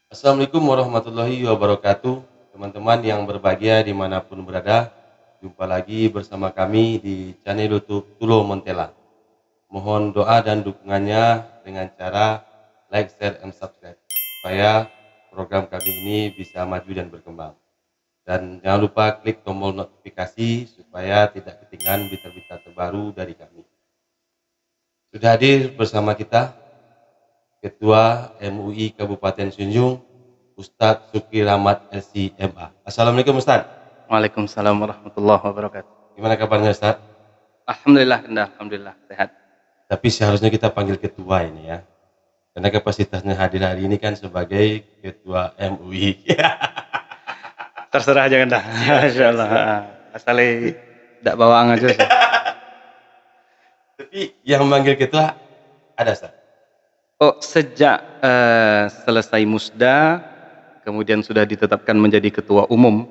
Assalamualaikum warahmatullahi wabarakatuh. Teman-teman yang berbahagia dimanapun berada, jumpa lagi bersama kami di channel YouTube Tulo Montela. Mohon doa dan dukungannya dengan cara like, share, and subscribe supaya program kami ini bisa maju dan berkembang. Dan jangan lupa klik tombol notifikasi supaya tidak ketinggalan berita-berita terbaru dari kami. Sudah hadir bersama kita Ketua MUI Kabupaten Sunjung, Ustadz Syukri Rahmat LC.MA. Assalamualaikum Ustadz. Waalaikumsalam warahmatullahi wabarakatuh. Gimana kabarnya Ustadz? Alhamdulillah, alhamdulillah sehat. Tapi seharusnya kita panggil ketua ini ya, karena kapasitasnya hadir hari ini kan sebagai Ketua MUI. Terserah aja kan dah. Masya Allah. Asal tidak bawaan aja. Tapi yang memanggil ketua ada Ustadz? Oh, sejak selesai musda, kemudian sudah ditetapkan menjadi ketua umum,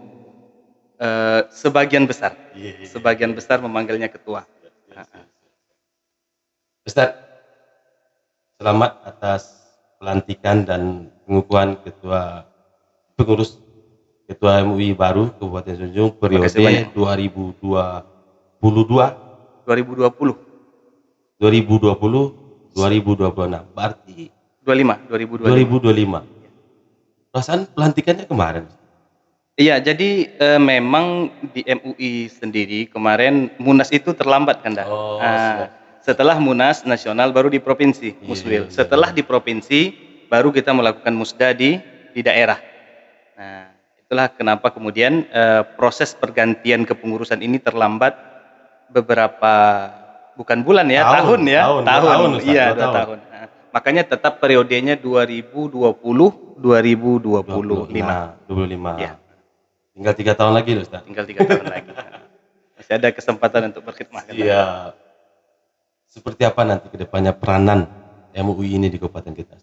sebagian besar memanggilnya ketua. Ustadz, selamat atas pelantikan dan pengukuhan pengurus Ketua MUI baru Kabupaten Sunjung periode 2020 2026, berarti 2025. Perasaan pelantikannya kemarin. Iya, jadi memang di MUI sendiri kemarin Munas itu terlambat kan dah. Setelah Munas nasional baru di provinsi Muswil. Setelah di provinsi baru kita melakukan musda di daerah. Nah, itulah kenapa kemudian proses pergantian kepengurusan ini terlambat beberapa bukan bulan ya, tahun. Iya, 2 tahun. Nah, makanya tetap periodenya 2020-2025. Ya. Tinggal 3 tahun lagi loh Ustaz. Tinggal 3 tahun lagi. Masih ada kesempatan untuk berkhidmat. Iya. Seperti apa nanti kedepannya peranan MUI ini di kabupaten kita?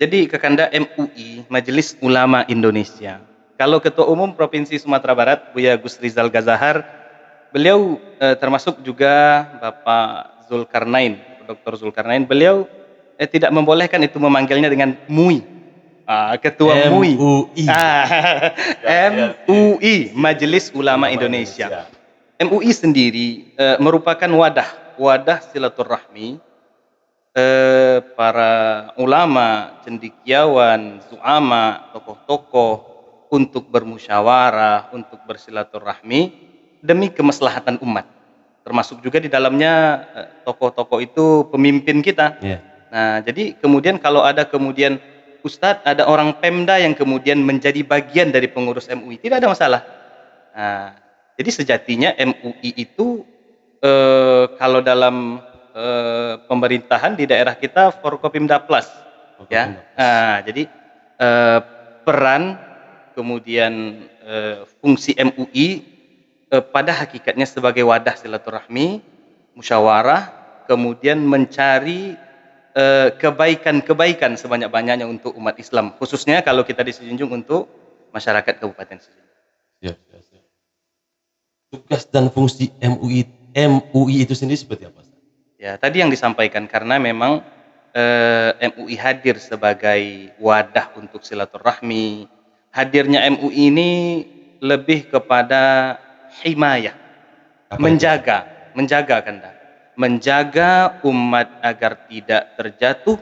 Jadi Kakanda MUI, Majelis Ulama Indonesia. Kalau Ketua Umum Provinsi Sumatera Barat, Buya Gus Rizal Gazahar, beliau termasuk juga Bapak Zulkarnain, Dr. Zulkarnain, beliau tidak membolehkan itu memanggilnya dengan MUI. Ketua MUI. MUI, Majelis Ulama Indonesia. MUI sendiri merupakan wadah silaturahmi para ulama, cendekiawan, zu'ama, tokoh-tokoh untuk bermusyawarah, untuk bersilaturahmi demi kemaslahatan umat. Termasuk juga di dalamnya tokoh-tokoh itu pemimpin kita. Nah, jadi kemudian kalau ada kemudian Ustadz, ada orang Pemda yang kemudian menjadi bagian dari pengurus MUI, tidak ada masalah. Nah, jadi sejatinya MUI itu kalau dalam pemerintahan di daerah kita Forkopimda Plus, ya. Jadi peran kemudian fungsi MUI pada hakikatnya sebagai wadah silaturahmi, musyawarah, kemudian mencari kebaikan kebaikan untuk umat Islam, khususnya kalau kita di Sejunjung untuk masyarakat Kabupaten Sejunjung. Tugas dan fungsi MUI itu sendiri seperti apa? Ya, tadi yang disampaikan, karena memang MUI hadir sebagai wadah untuk silaturahmi. Hadirnya MUI ini lebih kepada himayah, menjaga Kanda, menjaga umat agar tidak terjatuh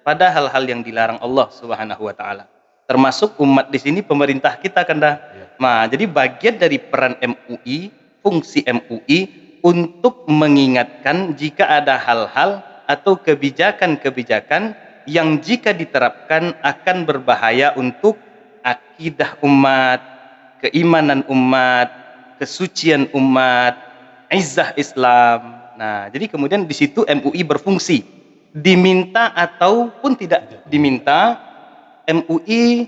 pada hal-hal yang dilarang Allah Subhanahu wa taala. Termasuk umat di sini pemerintah kita Kanda. Nah, jadi bagian dari peran MUI, fungsi MUI untuk mengingatkan jika ada hal-hal atau kebijakan-kebijakan yang jika diterapkan akan berbahaya untuk akidah umat, keimanan umat, kesucian umat, izzah Islam. Nah, jadi kemudian di situ MUI berfungsi. Diminta ataupun tidak diminta, MUI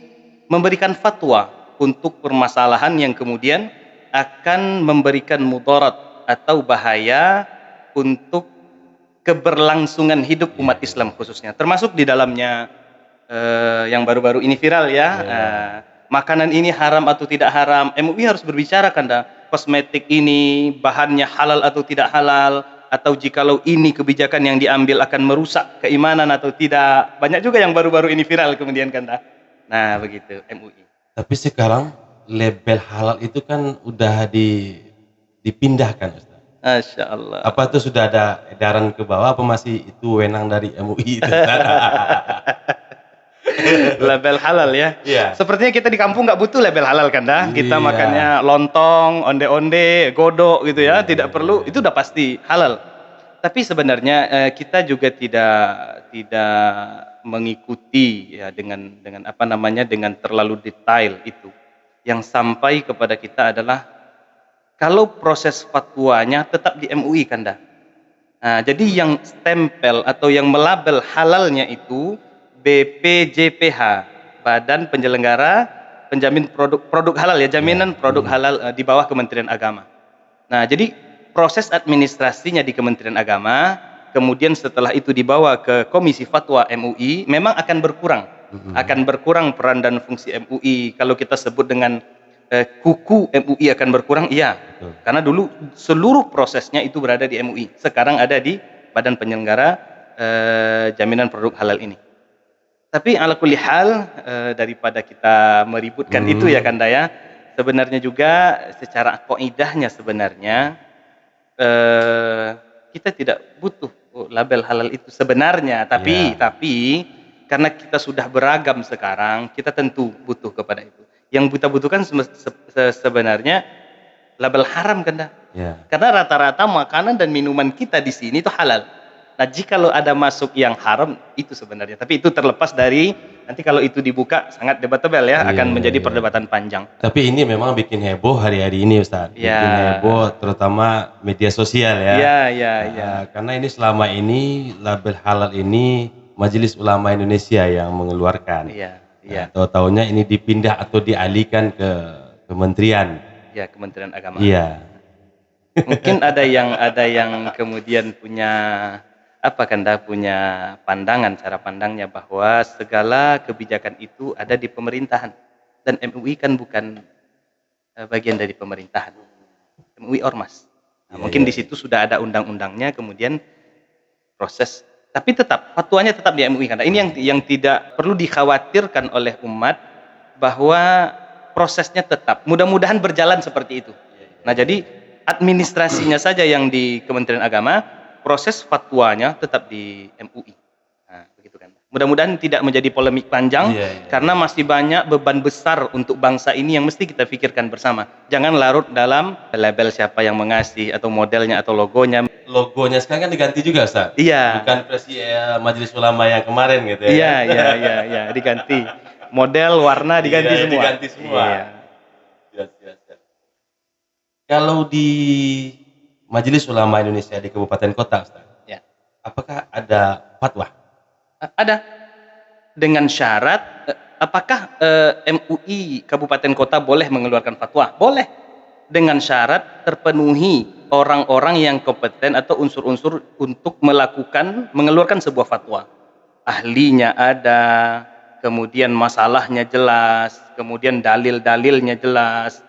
memberikan fatwa untuk permasalahan yang kemudian akan memberikan mudarat atau bahaya untuk keberlangsungan hidup umat Islam khususnya. Termasuk di dalamnya yang baru-baru ini viral ya, makanan ini haram atau tidak haram. MUI harus berbicara Kanda, kosmetik ini bahannya halal atau tidak halal, atau jikalau ini kebijakan yang diambil akan merusak keimanan atau tidak. Banyak juga yang baru-baru ini viral kemudian kan dah. Nah, begitu MUI. Tapi sekarang label halal itu kan udah dipindahkan, Ustaz. Masya Allah. Apa itu sudah ada edaran ke bawah apa masih itu wewenang dari MUI itu, Ustaz? Label halal ya. Iya. Sepertinya kita di kampung nggak butuh label halal kan dah. Kita Iya. makannya lontong, onde-onde, godok gitu ya. Tidak perlu, itu udah pasti halal. Tapi sebenarnya kita juga tidak mengikuti ya dengan apa namanya, dengan terlalu detail itu. Yang sampai kepada kita adalah kalau proses fatwanya tetap di MUI kan dah. Nah, jadi yang stempel atau yang melabel halalnya itu BPJPH, Badan Penyelenggara Penjamin Produk Halal ya, jaminan produk halal di bawah Kementerian Agama. Nah, jadi proses administrasinya di Kementerian Agama, kemudian setelah itu dibawa ke Komisi Fatwa MUI, memang akan berkurang. Akan berkurang peran dan fungsi MUI. Kalau kita sebut dengan kuku MUI akan berkurang, iya. Karena dulu seluruh prosesnya itu berada di MUI. Sekarang ada di Badan Penyelenggara Jaminan Produk Halal ini. Tapi ala kulli hal, daripada kita meributkan itu ya Kanda ya, sebenarnya juga secara kaidahnya sebenarnya kita tidak butuh label halal itu sebenarnya, tapi karena kita sudah beragam sekarang, kita tentu butuh kepada itu. Yang kita butuhkan sebenarnya label haram Kanda. Karena rata-rata makanan dan minuman kita di sini itu halal. Nah, jika lo ada masuk yang haram itu sebenarnya, tapi itu terlepas dari nanti kalau itu dibuka sangat debatable ya, akan menjadi perdebatan panjang. Tapi ini memang bikin heboh hari-hari ini, Ustaz. Bikin heboh terutama media sosial ya. Karena ini selama ini label halal ini Majelis Ulama Indonesia yang mengeluarkan. Tahu-taunya ini dipindah atau dialihkan ke kementerian. Ya, Kementerian Agama. Iya. Mungkin ada yang kemudian punya punya pandangan, cara pandangnya bahwa segala kebijakan itu ada di pemerintahan dan MUI kan bukan bagian dari pemerintahan. MUI ormas. Nah, mungkin di situ sudah ada undang-undangnya, kemudian proses. Tapi tetap fatwanya tetap di MUI kan. Ini yang tidak perlu dikhawatirkan oleh umat, bahwa prosesnya tetap. Mudah-mudahan berjalan seperti itu. Nah, jadi administrasinya saja yang di Kementerian Agama, proses fatwanya tetap di MUI. Nah, begitu kan. Mudah-mudahan tidak menjadi polemik panjang, karena masih banyak beban besar untuk bangsa ini yang mesti kita pikirkan bersama. Jangan larut dalam label siapa yang mengasih atau modelnya atau logonya. Logonya sekarang kan diganti juga, Ustaz. Iya. Bukan versi Majelis Ulama yang kemarin gitu ya. Iya, diganti. Model, warna diganti semua. Diganti semua. Kalau di Majelis Ulama Indonesia di Kabupaten Kota, Ustaz, apakah ada fatwa? Ada. Dengan syarat, apakah MUI Kabupaten Kota boleh mengeluarkan fatwa? Boleh. Dengan syarat terpenuhi orang-orang yang kompeten atau unsur-unsur untuk mengeluarkan sebuah fatwa. Ahlinya ada, kemudian masalahnya jelas, kemudian dalil-dalilnya jelas,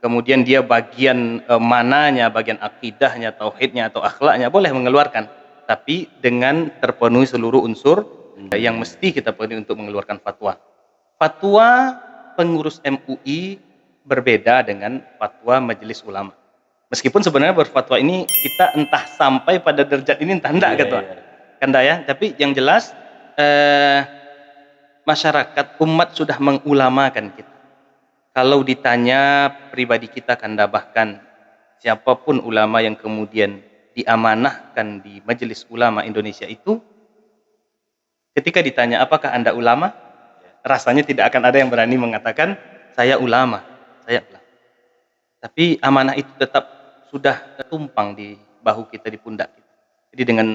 kemudian dia bagian mananya, bagian akidahnya, tauhidnya atau akhlaknya, boleh mengeluarkan, tapi dengan terpenuhi seluruh unsur yang mesti kita penuhi untuk mengeluarkan fatwa. Fatwa pengurus MUI berbeda dengan fatwa Majelis Ulama. Meskipun sebenarnya berfatwa ini kita entah sampai pada derajat ini entah enggak gitu. Kanda ya, tapi yang jelas masyarakat umat sudah mengulamakan kita. Kalau ditanya pribadi kita Kanda, bahkan siapapun ulama yang kemudian diamanahkan di Majelis Ulama Indonesia itu, ketika ditanya apakah Anda ulama, rasanya tidak akan ada yang berani mengatakan saya ulama, saya ulama. Tapi amanah itu tetap sudah tumpang di bahu kita, di pundak kita. Jadi dengan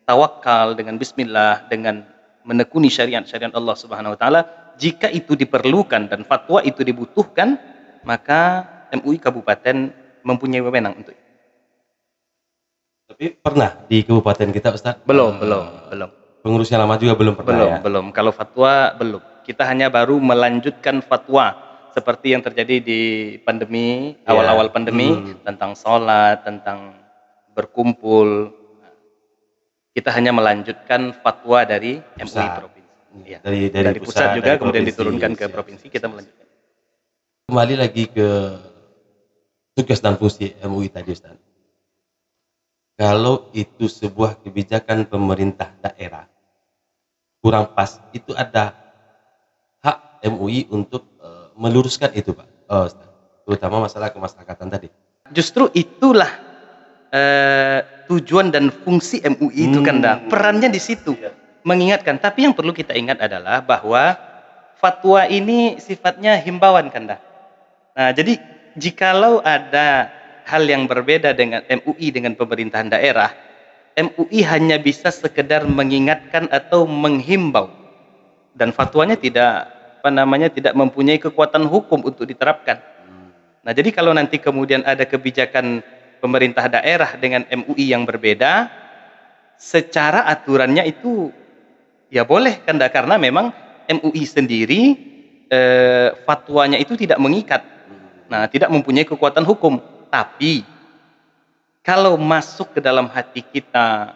tawakal, dengan bismillah, dengan menekuni syariat-syariat Allah Subhanahu wa taala, jika itu diperlukan dan fatwa itu dibutuhkan, maka MUI Kabupaten mempunyai wewenang untuk itu. Tapi pernah di kabupaten kita, Ustaz? Belum. Pengurus yang lama juga belum pernah. Belum. Kalau fatwa belum. Kita hanya baru melanjutkan fatwa seperti yang terjadi di pandemi, awal-awal pandemi, tentang sholat, tentang berkumpul, Kita hanya melanjutkan fatwa dari MUI Pusat. provinsi. Ya. Dari pusat juga, dari kemudian provinsi. diturunkan ke Siap, provinsi, siap, kita siap. melanjutkan. Kembali lagi ke tugas dan fungsi MUI tadi, Ustaz. Kalau itu sebuah kebijakan pemerintah daerah kurang pas, itu ada hak MUI untuk meluruskan itu, Pak. Ustaz. Terutama masalah kemasyarakatan tadi. Justru itulah tujuan dan fungsi MUI itu kan dah. Perannya di situ. Mengingatkan. Tapi yang perlu kita ingat adalah bahwa fatwa ini sifatnya himbauan kan dah. Nah, jadi jikalau ada hal yang berbeda dengan MUI dengan pemerintahan daerah, MUI hanya bisa sekedar mengingatkan atau menghimbau, dan fatwanya tidak mempunyai kekuatan hukum untuk diterapkan. Nah, jadi kalau nanti kemudian ada kebijakan pemerintah daerah dengan MUI yang berbeda, secara aturannya itu ya boleh kan, karena memang MUI sendiri fatwanya itu tidak mengikat. Nah, tidak mempunyai kekuatan hukum. Tapi kalau masuk ke dalam hati kita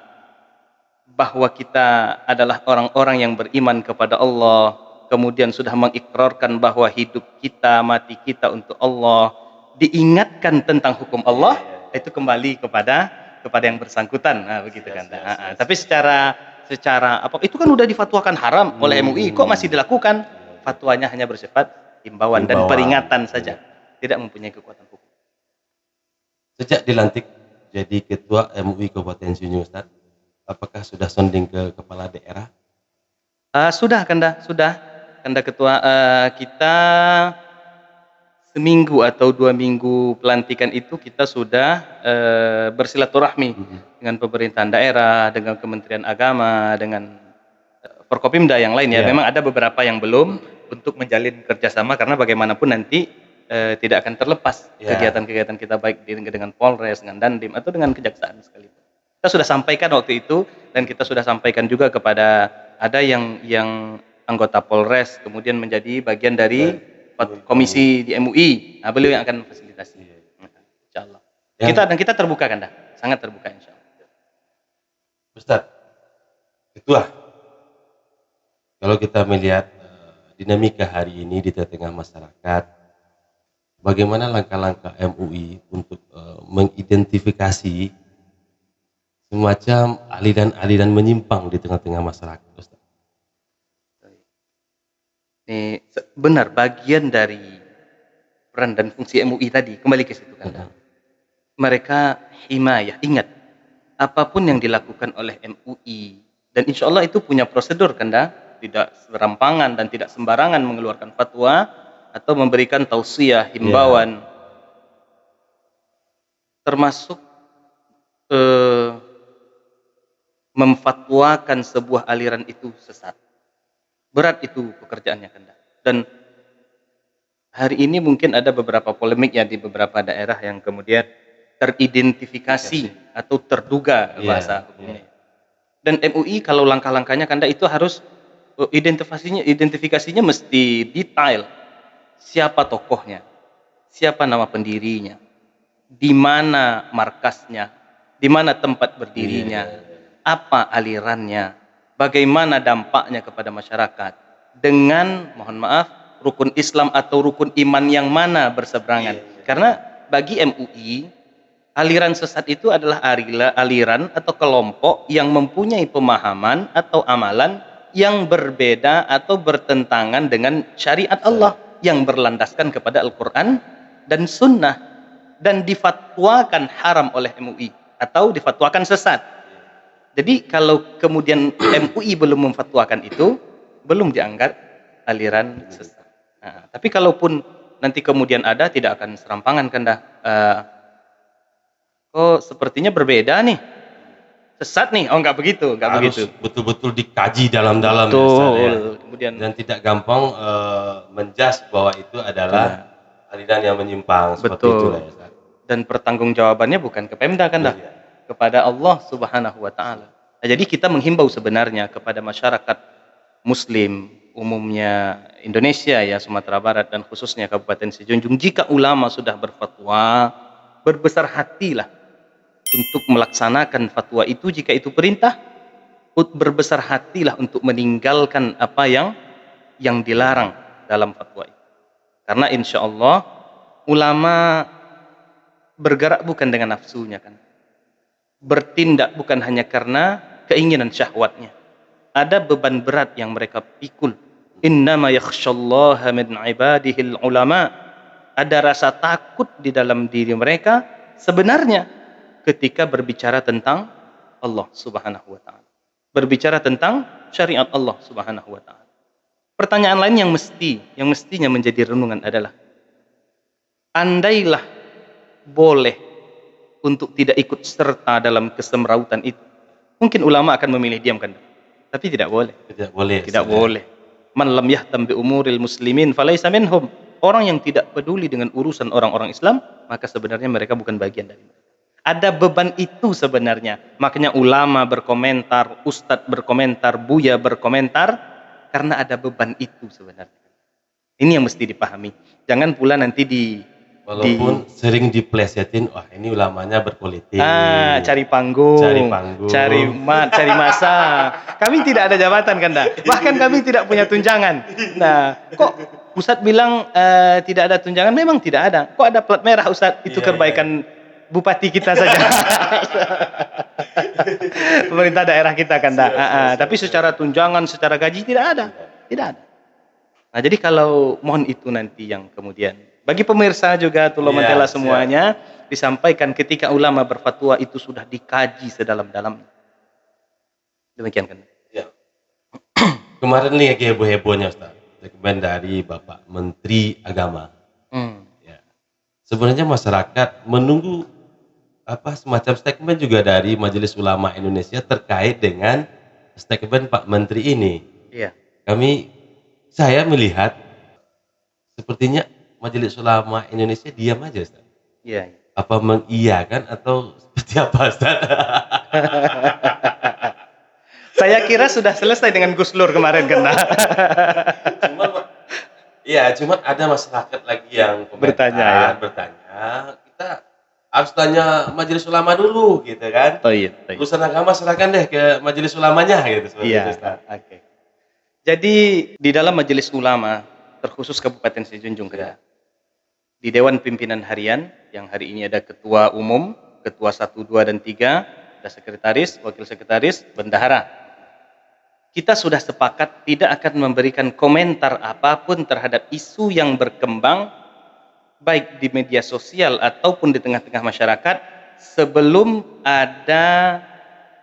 bahwa kita adalah orang-orang yang beriman kepada Allah, kemudian sudah mengikrarkan bahwa hidup kita, mati kita untuk Allah, diingatkan tentang hukum Allah, itu kembali kepada yang bersangkutan. Nah, begitu kan. Tapi secara apa itu kan udah difatwakan haram oleh MUI, kok masih dilakukan? Fatwanya hanya bersifat himbauan dan peringatan saja, tidak mempunyai kekuatan hukum. Sejak dilantik jadi ketua MUI Kabupaten Sunyu, Ustaz, apakah sudah sonding ke kepala daerah? Sudah Kanda ketua, kita seminggu atau 2 minggu pelantikan itu kita sudah bersilaturahmi dengan pemerintahan daerah, dengan Kementerian Agama, dengan Forkopimda yang lain ya. Memang ada beberapa yang belum untuk menjalin kerjasama, karena bagaimanapun nanti tidak akan terlepas kegiatan-kegiatan kita, baik dengan Polres, dengan Dandim, atau dengan Kejaksaan sekalipun. Kita sudah sampaikan waktu itu, dan kita sudah sampaikan juga kepada ada yang anggota Polres kemudian menjadi bagian dari komisi di MUI. Nah, beliau yang akan fasilitasi. Insyaallah. Kita terbuka kan dah, sangat terbuka insyaallah. Ustaz, ketua, kalau kita melihat dinamika hari ini di tengah masyarakat, bagaimana langkah-langkah MUI untuk mengidentifikasi semacam aliran-aliran menyimpang di tengah-tengah masyarakat, Ustaz? Ini benar bagian dari peran dan fungsi MUI tadi, kembali ke situ kan. Mereka himayah, ingat, apapun yang dilakukan oleh MUI, dan insya Allah itu punya prosedur kan, tidak serampangan dan tidak sembarangan mengeluarkan fatwa atau memberikan tausiah, himbauan, termasuk memfatwakan sebuah aliran itu sesat. Berat itu pekerjaannya kan. Dan hari ini mungkin ada beberapa polemik ya di beberapa daerah yang kemudian teridentifikasi atau terduga bahasa hukumnya. Dan MUI kalau langkah-langkahnya kan itu harus identifikasinya mesti detail. Siapa tokohnya, siapa nama pendirinya, di mana markasnya, di mana tempat berdirinya, apa alirannya, bagaimana dampaknya kepada masyarakat, dengan mohon maaf rukun Islam atau rukun iman yang mana berseberangan. Karena bagi MUI, aliran sesat itu adalah aliran atau kelompok yang mempunyai pemahaman atau amalan yang berbeda atau bertentangan dengan syariat Allah yang berlandaskan kepada Al-Quran dan Sunnah, dan difatwakan haram oleh MUI atau difatwakan sesat. Jadi kalau kemudian MUI belum memfatwakan itu, belum dianggap aliran sesat. Nah, tapi kalaupun nanti kemudian ada, tidak akan serampangan kan dah. Oh, sepertinya berbeda nih, sesat nih. Oh, enggak begitu, enggak begitu. Betul-betul dikaji dalam-dalam. Kemudian dan tidak gampang menjudge bahwa itu adalah aliran yang menyimpang. Seperti itulah ya, Ustaz. Dan pertanggungjawabannya bukan ke Pemda kan dah, kepada Allah Subhanahu wa taala. Nah, jadi kita menghimbau sebenarnya kepada masyarakat muslim umumnya Indonesia ya, Sumatera Barat dan khususnya Kabupaten Sijunjung, jika ulama sudah berfatwa, berbesar hatilah untuk melaksanakan fatwa itu jika itu perintah, berbesar hatilah untuk meninggalkan apa yang dilarang dalam fatwa itu. Karena insya Allah ulama bergerak bukan dengan nafsunya kan, bertindak bukan hanya karena keinginan syahwatnya. Ada beban berat yang mereka pikul. Innama yakhsyallaha min ibadihil ulama. Ada rasa takut di dalam diri mereka sebenarnya ketika berbicara tentang Allah Subhanahu wa taala. Berbicara tentang syariat Allah Subhanahu wa taala. Pertanyaan lain yang mestinya menjadi renungan adalah, andailah boleh untuk tidak ikut serta dalam kesemrautan itu, mungkin ulama akan memilih diam kan? Tapi tidak boleh. Tidak boleh. Tidak boleh. Man lam yahtam bi umuril muslimin falaysa minhum. Orang yang tidak peduli dengan urusan orang-orang Islam, maka sebenarnya mereka bukan bagian dari mereka. Ada beban itu sebenarnya. Makanya ulama berkomentar, ustadz berkomentar, buya berkomentar, karena ada beban itu sebenarnya. Ini yang mesti dipahami. Jangan pula nanti walaupun sering diplesetin, wah ini ulamanya berpolitik. Cari panggung, cari masa. Kami tidak ada jabatan kan, bahkan kami tidak punya tunjangan. Nah, kok Ustadz bilang tidak ada tunjangan? Memang tidak ada. Kok ada plat merah Ustadz? Itu kebaikan bupati kita saja. Pemerintah daerah kita kan, tapi secara tunjangan, secara gaji tidak ada. Nah, jadi kalau mohon itu nanti yang kemudian bagi pemirsa juga Tulo Mentela semuanya disampaikan ketika ulama berfatwa itu sudah dikaji sedalam-dalamnya. Demikian kan? Ya. Kemarin nih heboh-hebohnya Ustaz, segmen dari Bapak Menteri Agama. Ya. Sebenarnya masyarakat menunggu semacam statement juga dari Majelis Ulama Indonesia terkait dengan statement Pak Menteri ini. Iya. Saya melihat sepertinya Majelis Ulama Indonesia diam aja Ustaz. Iya. Apa mengiyakan atau seperti apa Ustaz? Saya kira sudah selesai dengan Gus Nur kemarin kena. Cuman ada masyarakat lagi yang bertanya. Kita harus tanya Majelis Ulama dulu gitu kan. Oh iya. Urusan agama serahkan deh ke Majelis Ulamanya gitu. Iya. Oke. Jadi di dalam Majelis Ulama terkhusus Kabupaten Sijunjung Kedua, di Dewan Pimpinan Harian yang hari ini ada Ketua Umum, Ketua 1, 2, dan 3, ada Sekretaris, Wakil Sekretaris, Bendahara. Kita sudah sepakat tidak akan memberikan komentar apapun terhadap isu yang berkembang baik di media sosial ataupun di tengah-tengah masyarakat sebelum ada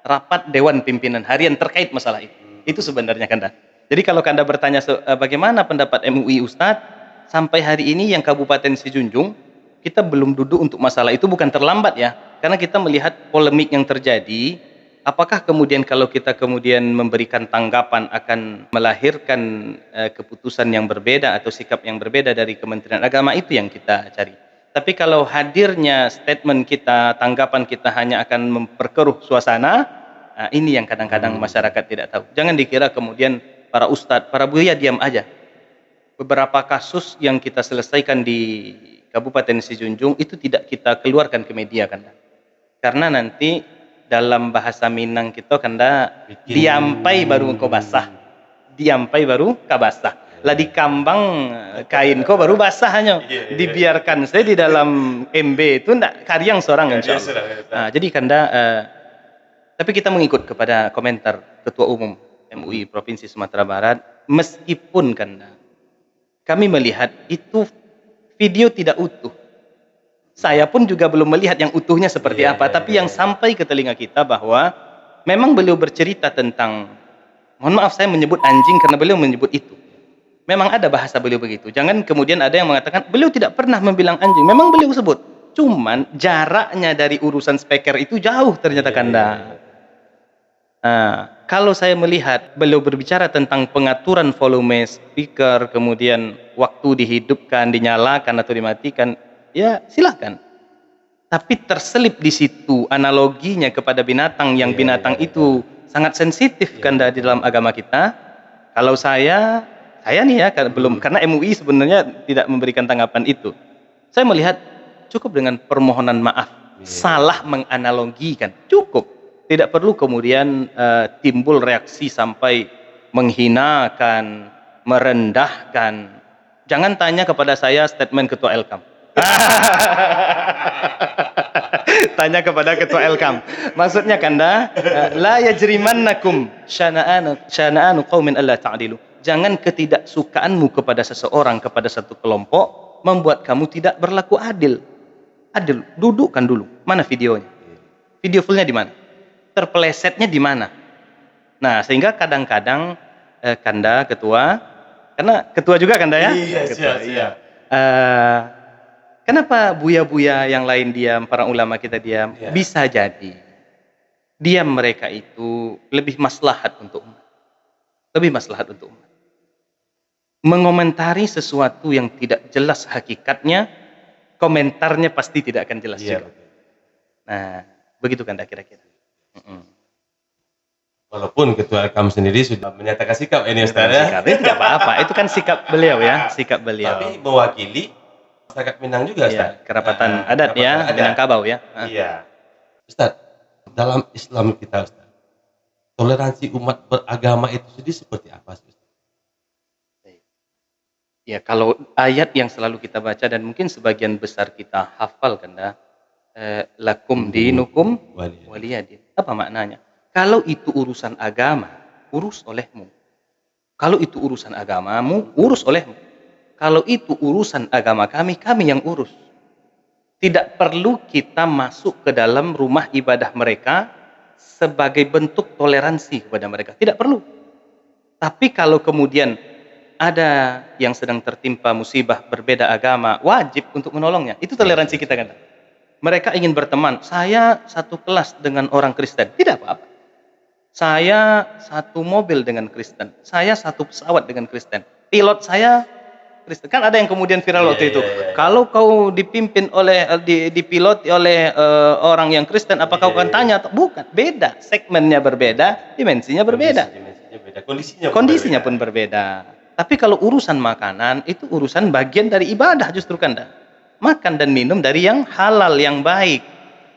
rapat Dewan Pimpinan Harian terkait masalah itu. Itu sebenarnya Kanda. Jadi kalau Kanda bertanya bagaimana pendapat MUI Ustadz, sampai hari ini yang Kabupaten Sijunjung, kita belum duduk untuk masalah itu, bukan terlambat ya. Karena kita melihat polemik yang terjadi, apakah kemudian kalau kita kemudian memberikan tanggapan akan melahirkan keputusan yang berbeda atau sikap yang berbeda dari Kementerian Agama, itu yang kita cari. Tapi kalau hadirnya statement kita, tanggapan kita hanya akan memperkeruh suasana, ini yang kadang-kadang masyarakat tidak tahu. Jangan dikira kemudian para ustadz, para buya diam aja. Beberapa kasus yang kita selesaikan di Kabupaten Sijunjung itu tidak kita keluarkan ke media kan. Karena nanti dalam bahasa Minang kita kanda diampai baru engkau basah. Diampai baru kabasah. Lah di kambang kain kau baru basah hanya. Dibiarkan saya di dalam MB itu ndak karyang seorang insyaallah. Nah, jadi kanda tapi kita mengikut kepada komentar Ketua Umum MUI Provinsi Sumatera Barat, meskipun kan kami melihat itu video tidak utuh. Saya pun juga belum melihat yang utuhnya seperti apa, tapi yang sampai ke telinga kita bahwa memang beliau bercerita tentang, mohon maaf saya menyebut anjing karena beliau menyebut itu. Memang ada bahasa beliau begitu. Jangan kemudian ada yang mengatakan beliau tidak pernah membilang anjing. Memang beliau sebut. Cuman jaraknya dari urusan speaker itu jauh ternyata Kanda. Kalau saya melihat beliau berbicara tentang pengaturan volume speaker, kemudian waktu dihidupkan, dinyalakan atau dimatikan, ya silakan. Tapi terselip di situ analoginya kepada binatang yang binatang itu sangat sensitif kan di dalam agama kita. Kalau saya nih ya belum, karena MUI sebenarnya tidak memberikan tanggapan itu. Saya melihat cukup dengan permohonan maaf, salah menganalogikan, cukup. Tidak perlu kemudian timbul reaksi sampai menghinakan, merendahkan. Jangan tanya kepada saya statement Ketua Elkam. Tanya kepada Ketua Elkam. Maksudnya kanda, la yajrimannakum syana'anu qaumin alla ta'dilu. Jangan ketidaksukaanmu kepada seseorang, kepada satu kelompok membuat kamu tidak berlaku adil. Adil, dudukkan dulu. Mana videonya? Video fullnya di mana? Terpelesetnya di mana? Nah, sehingga kadang-kadang Kanda ketua, karena ketua juga Kanda ya? Iya, Ketua, siap, iya. siap. Kenapa buya-buya yang lain diam, para ulama kita diam? Iya. Bisa jadi diam mereka itu lebih maslahat untuk umat. Lebih maslahat untuk umat. Mengomentari sesuatu yang tidak jelas hakikatnya, komentarnya pasti tidak akan jelas Iya, juga. betul. Nah, begitu Kanda kira-kira. Walaupun Ketua Elkam sendiri sudah menyatakan sikap ini Ustaz ya. Sikap. Itu tidak apa-apa, itu kan sikap beliau ya, sikap beliau. Tapi mewakili masyarakat Minang juga Ustaz. Iya, kerapatan Nah, adat ya, kerapatan adat. Minangkabau ya. Iya. Ustaz, dalam Islam kita Ustaz, toleransi umat beragama itu sendiri seperti apa sih Ustaz? Ya, kalau ayat yang selalu kita baca dan mungkin sebagian besar kita hafal kan lakum dinukum waliyadin. Apa maknanya? Kalau itu urusan agama, urus olehmu. Kalau itu urusan agamamu, urus olehmu. Kalau itu urusan agama kami, kami yang urus. Tidak perlu kita masuk ke dalam rumah ibadah mereka sebagai bentuk toleransi kepada mereka. Tidak perlu. Tapi kalau kemudian ada yang sedang tertimpa musibah berbeda agama, wajib untuk menolongnya. Itu toleransi kita kan. Mereka ingin berteman. Saya satu kelas dengan orang Kristen. Tidak apa-apa. Saya satu mobil dengan Kristen. Saya satu pesawat dengan Kristen. Pilot saya Kristen. Kan ada yang kemudian viral waktu itu. Kalau kau dipimpin oleh dipiloti oleh orang yang Kristen, apa kau akan tanya? Bukan, beda. Segmennya berbeda, dimensinya berbeda. Kondisinya pun berbeda. Tapi kalau urusan makanan itu urusan bagian dari ibadah justru kan. Makan dan minum dari yang halal, yang baik.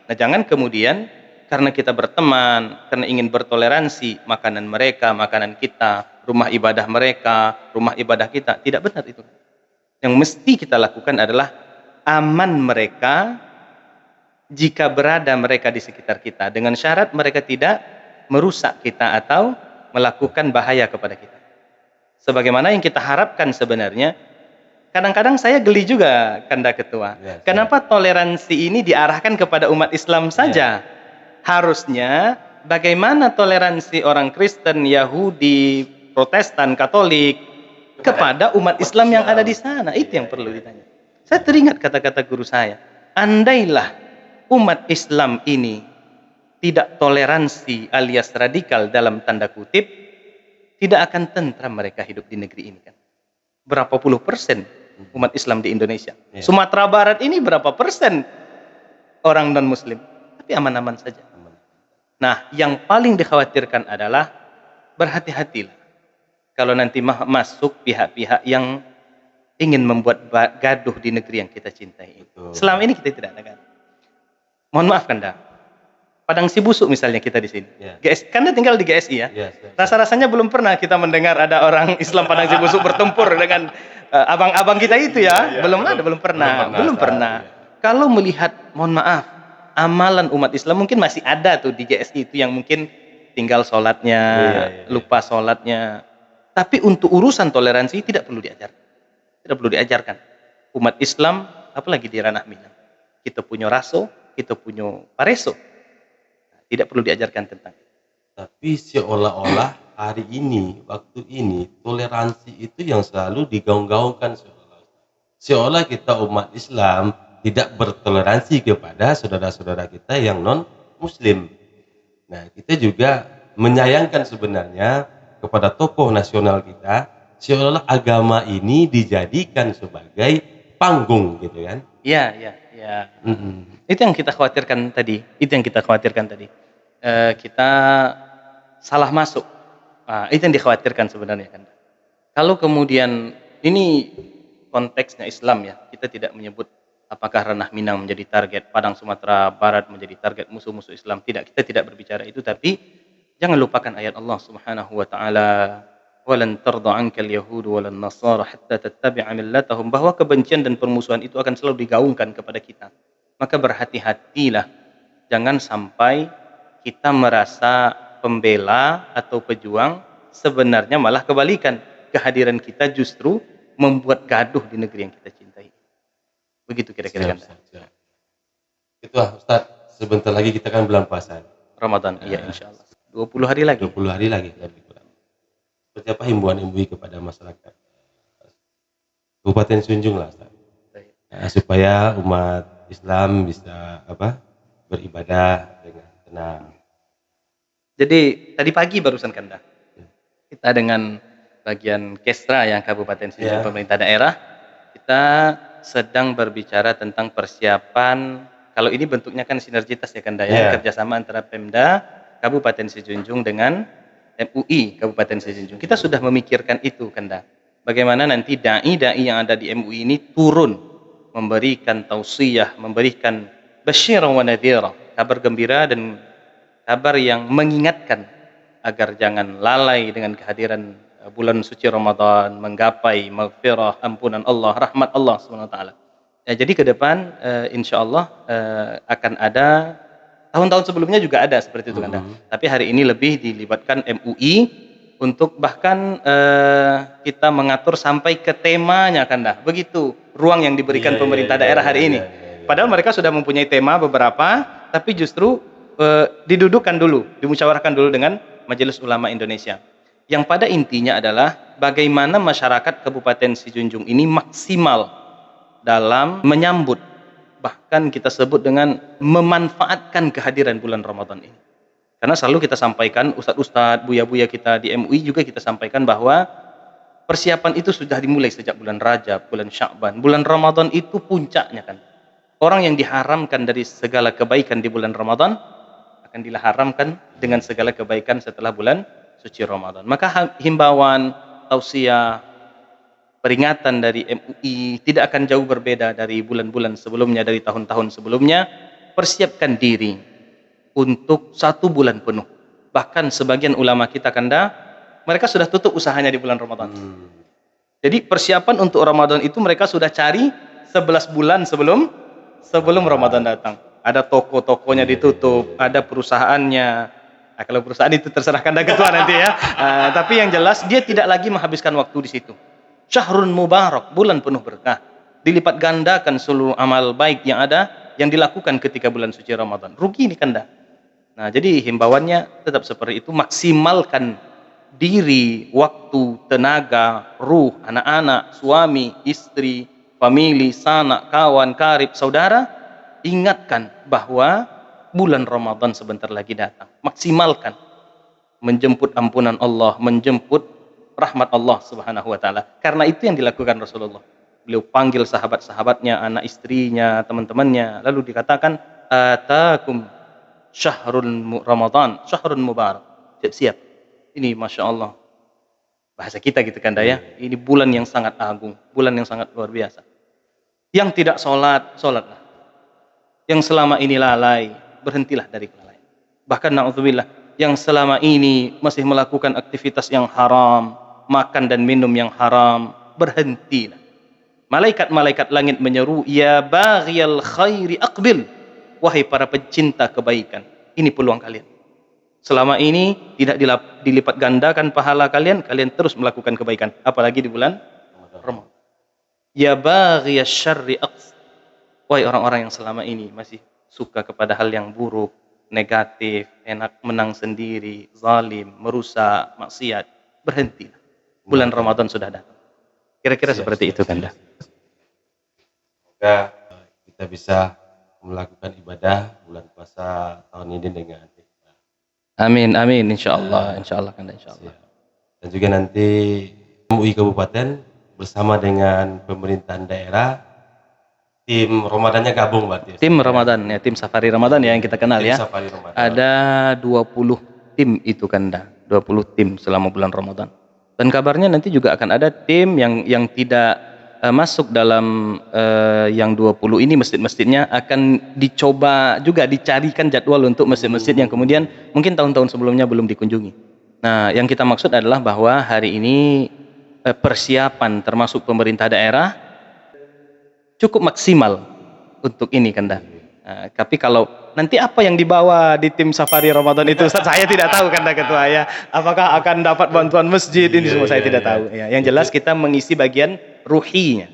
Nah, jangan kemudian karena kita berteman, karena ingin bertoleransi, makanan mereka, makanan kita, rumah ibadah mereka, rumah ibadah kita, tidak benar itu. Yang mesti kita lakukan adalah aman mereka jika berada mereka di sekitar kita, dengan syarat mereka tidak merusak kita atau melakukan bahaya kepada kita. Sebagaimana yang kita harapkan sebenarnya, kadang-kadang saya geli juga Kanda Ketua. Kenapa toleransi ini diarahkan kepada umat Islam saja? Harusnya bagaimana toleransi orang Kristen, Yahudi, Protestan, Katolik kepada umat Islam yang ada di sana. Itu yang perlu ditanya. Saya teringat kata-kata guru saya. Andailah umat Islam ini tidak toleransi alias radikal dalam tanda kutip, tidak akan tentram mereka hidup di negeri ini kan. Berapa puluh persen umat Islam di Indonesia? Sumatera Barat ini berapa persen orang non-Muslim? Tapi aman-aman saja. Nah, yang paling dikhawatirkan adalah berhati-hatilah kalau nanti masuk pihak-pihak yang ingin membuat gaduh di negeri yang kita cintai. Selama ini kita tidak ada gaduh. Mohon maaf Kanda, Padang Sibusuk misalnya kita di sini. GS, Kanda tinggal di GSI ya. Rasa-rasanya belum pernah kita mendengar ada orang Islam Padang Sibusuk bertempur dengan abang-abang kita itu ya. Belum pernah. Kalau melihat, mohon maaf, amalan umat Islam mungkin masih ada tuh di GSI itu yang mungkin tinggal sholatnya, lupa sholatnya. Tapi untuk urusan toleransi tidak perlu diajarkan. Tidak perlu diajarkan. Umat Islam, apalagi di ranah Minang, kita punya raso, kita punya pareso. Tidak perlu diajarkan tentang itu. Tapi seolah-olah hari ini, waktu ini, toleransi itu yang selalu digaung-gaungkan seolah kita umat Islam tidak bertoleransi kepada saudara-saudara kita yang non-Muslim. Nah, kita juga menyayangkan sebenarnya kepada tokoh nasional kita, seolah agama ini dijadikan sebagai panggung gitu kan. Iya. Itu yang kita khawatirkan tadi. Kita salah masuk. Nah, itu yang dikhawatirkan sebenarnya kan. Kalau kemudian ini konteksnya Islam ya, kita tidak menyebut Apakah ranah Minang menjadi target, Padang Sumatera Barat menjadi target musuh-musuh Islam? Tidak, kita tidak berbicara itu, tapi jangan lupakan ayat Allah Subhanahu wa taala, "Walan tarda 'ankal yahudu walan nasara hatta tattabi'a millatahum," bahwa kebencian dan permusuhan itu akan selalu digaungkan kepada kita. Maka berhati-hatilah, jangan sampai kita merasa pembela atau pejuang, sebenarnya malah kebalikan. Kehadiran kita justru membuat gaduh di negeri yang kita cintai. Begitu kira-kira Siap, kan. siap, siap. Itu Ustaz, sebentar lagi kita kan bulan puasa. Ramadan, iya insya Allah. 20 hari lagi. 20 hari lagi lebih kurang. Seperti apa himbauan MUI kepada masyarakat Kabupaten Sunjung lah Ustaz? Supaya umat Islam bisa beribadah dengan tenang. Jadi tadi pagi barusan Kanda, kita dengan bagian Kesra yang Kabupaten Sunjung pemerintah daerah, kita sedang berbicara tentang persiapan. Kalau ini bentuknya kan sinergitas ya Kanda ya, kerjasama antara Pemda Kabupaten Sejunjung dengan MUI Kabupaten Sejunjung. Kita sudah memikirkan itu Kanda. Bagaimana nanti dai-dai yang ada di MUI ini turun memberikan tausiah, memberikan basyira wa nadhira, kabar gembira dan kabar yang mengingatkan agar jangan lalai dengan kehadiran bulan suci Ramadan, menggapai maghfirah, ampunan Allah, rahmat Allah SWT. Jadi ke depan insya Allah akan ada, tahun-tahun sebelumnya juga ada seperti itu Kanda. Tapi hari ini lebih dilibatkan MUI untuk bahkan kita mengatur sampai ke temanya Kanda. Begitu ruang yang diberikan pemerintah daerah hari ini. Padahal mereka sudah mempunyai tema beberapa, tapi justru didudukkan dulu, dimusyawarahkan dulu dengan Majelis Ulama Indonesia. Yang pada intinya adalah bagaimana masyarakat Kabupaten Sejunjung ini maksimal dalam menyambut, bahkan kita sebut dengan memanfaatkan kehadiran bulan Ramadan ini. Karena selalu kita sampaikan, ustadz-ustadz, buya-buya kita di MUI juga kita sampaikan bahwa persiapan itu sudah dimulai sejak bulan Rajab, bulan Sya'ban. Bulan Ramadan itu puncaknya kan. Orang yang diharamkan dari segala kebaikan di bulan Ramadan akan diharamkan dengan segala kebaikan setelah bulan suci Ramadan. Maka himbauan, tausiah, peringatan dari MUI tidak akan jauh berbeda dari bulan-bulan sebelumnya, dari tahun-tahun sebelumnya. Persiapkan diri untuk 1 bulan penuh. Bahkan sebagian ulama kita Kanda, mereka sudah tutup usahanya di bulan Ramadan. Jadi persiapan untuk Ramadan itu mereka sudah cari 11 bulan sebelum Ramadan datang. Ada toko-tokonya ditutup, ada perusahaannya. Nah, kalau perusahaan itu terserah Kanda ketua nanti ya. Tapi yang jelas dia tidak lagi menghabiskan waktu di situ. Syahrun Mubarak, bulan penuh berkah. Dilipat gandakan seluruh amal baik yang ada, yang dilakukan ketika bulan suci Ramadan. Rugi ini Kanda. Nah, jadi himbauannya tetap seperti itu, maksimalkan diri, waktu, tenaga, ruh, anak-anak, suami, istri, famili, sanak, kawan, karib, saudara. Ingatkan bahwa bulan Ramadan sebentar lagi datang. Maksimalkan menjemput ampunan Allah, menjemput rahmat Allah Subhanahu wa taala. Karena itu yang dilakukan Rasulullah. Beliau panggil sahabat-sahabatnya, anak istrinya, teman-temannya, lalu dikatakan atakum syahrul Ramadan, syahrun mubarak. Siap-siap. Ini Masya Allah. Bahasa kita gitu kan ya. Ini bulan yang sangat agung, bulan yang sangat luar biasa. Yang tidak sholat, sholatlah. Yang selama ini lalai, berhentilah dari kelalaian. Bahkan na'udzubillah, yang selama ini masih melakukan aktivitas yang haram, makan dan minum yang haram, berhentilah. Malaikat-malaikat langit menyeru, ya baghiyal khairi aqbil. Wahai para pecinta kebaikan, ini peluang kalian. Selama ini tidak dilipat gandakan pahala kalian, kalian terus melakukan kebaikan, apalagi di bulan Ramadan. Ya baghiyasy syarri aqs. Wahai orang-orang yang selama ini masih suka kepada hal yang buruk, negatif, enak menang sendiri, zalim, merusak, maksiat, berhentilah. Bulan Ramadan sudah datang. Kira-kira seperti itu Kanda. Semoga kita bisa melakukan ibadah bulan puasa tahun ini dengan amin, amin, insya Allah Kanda, insya Allah. Dan juga nanti MUI Kabupaten bersama dengan pemerintahan daerah, tim Ramadannya gabung berarti. Tim Ramadan ya, tim Safari Ramadan ya yang kita kenal ya. Ada 20 tim itu Kanda, 20 tim selama bulan Ramadan. Dan kabarnya nanti juga akan ada tim yang tidak masuk dalam yang 20 ini masjid-masjidnya akan dicoba juga dicarikan jadwal untuk masjid-masjid yang kemudian mungkin tahun-tahun sebelumnya belum dikunjungi. Nah, yang kita maksud adalah bahwa hari ini persiapan termasuk pemerintah daerah cukup maksimal untuk ini Kanda. Tapi kalau nanti apa yang dibawa di tim safari Ramadan itu Ustaz, saya tidak tahu Kanda Ketua ya. Apakah akan dapat bantuan masjid ini semua saya tidak tahu. Ya, yang jelas kita mengisi bagian ruhinya.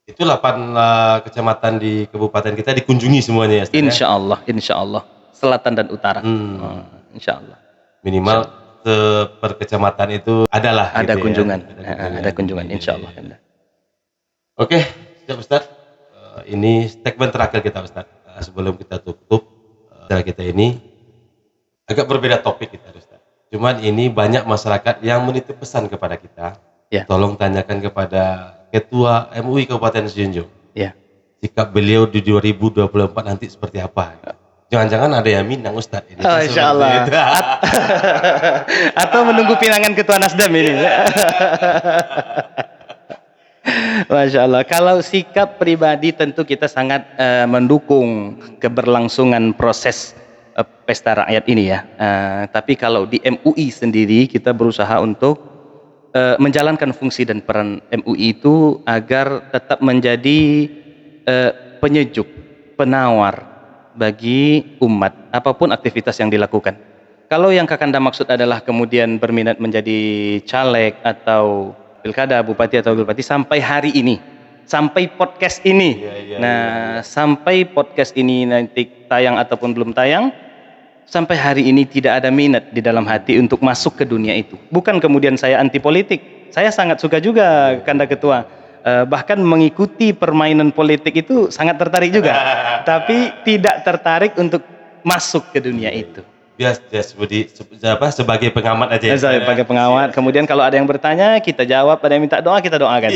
Itu 8 kecamatan di kabupaten kita dikunjungi semuanya ya Ustaz, Insya Allah. Selatan dan utara. Insya Allah. Minimal per kecamatan itu adalah Ada gitu kunjungan. Ya. Ada kunjungan insya Allah Kanda. Oke, siap Ustaz. Ini statement terakhir kita Ustaz. Sebelum kita tutup acara kita ini agak berbeda topik kita Ustaz. Cuman ini banyak masyarakat yang menitip pesan kepada kita. Ya. Tolong tanyakan kepada Ketua MUI Kabupaten Sejunjung. Ya. Sikap beliau di 2024 nanti seperti apa? Jangan-jangan ada yang minang Ustaz ini. Oh, insya Allah. Atau menunggu pinangan Ketua Nasdem ini. Masya Allah. Kalau sikap pribadi tentu kita sangat mendukung keberlangsungan proses pesta rakyat ini ya. Tapi kalau di MUI sendiri kita berusaha untuk menjalankan fungsi dan peran MUI itu agar tetap menjadi penyejuk, penawar bagi umat apapun aktivitas yang dilakukan. Kalau yang Kakanda maksud adalah kemudian berminat menjadi caleg atau pilkada, bupati atau bupati sampai hari ini, sampai podcast ini. Sampai podcast ini nanti tayang ataupun belum tayang, sampai hari ini tidak ada minat di dalam hati untuk masuk ke dunia itu. Bukan kemudian saya anti politik, saya sangat suka juga Kanda Ketua. Bahkan mengikuti permainan politik itu sangat tertarik juga, tapi tidak tertarik untuk masuk ke dunia itu. Sebagai pengamat aja. Sebagai pengamat. Kemudian kalau ada yang bertanya, kita jawab. Ada yang minta doa, kita doakan.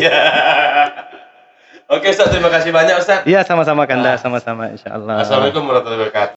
Oke Ustaz, terima kasih banyak Ustaz. Iya, sama-sama Kanda, sama-sama insya Allah. Assalamualaikum warahmatullahi wabarakatuh.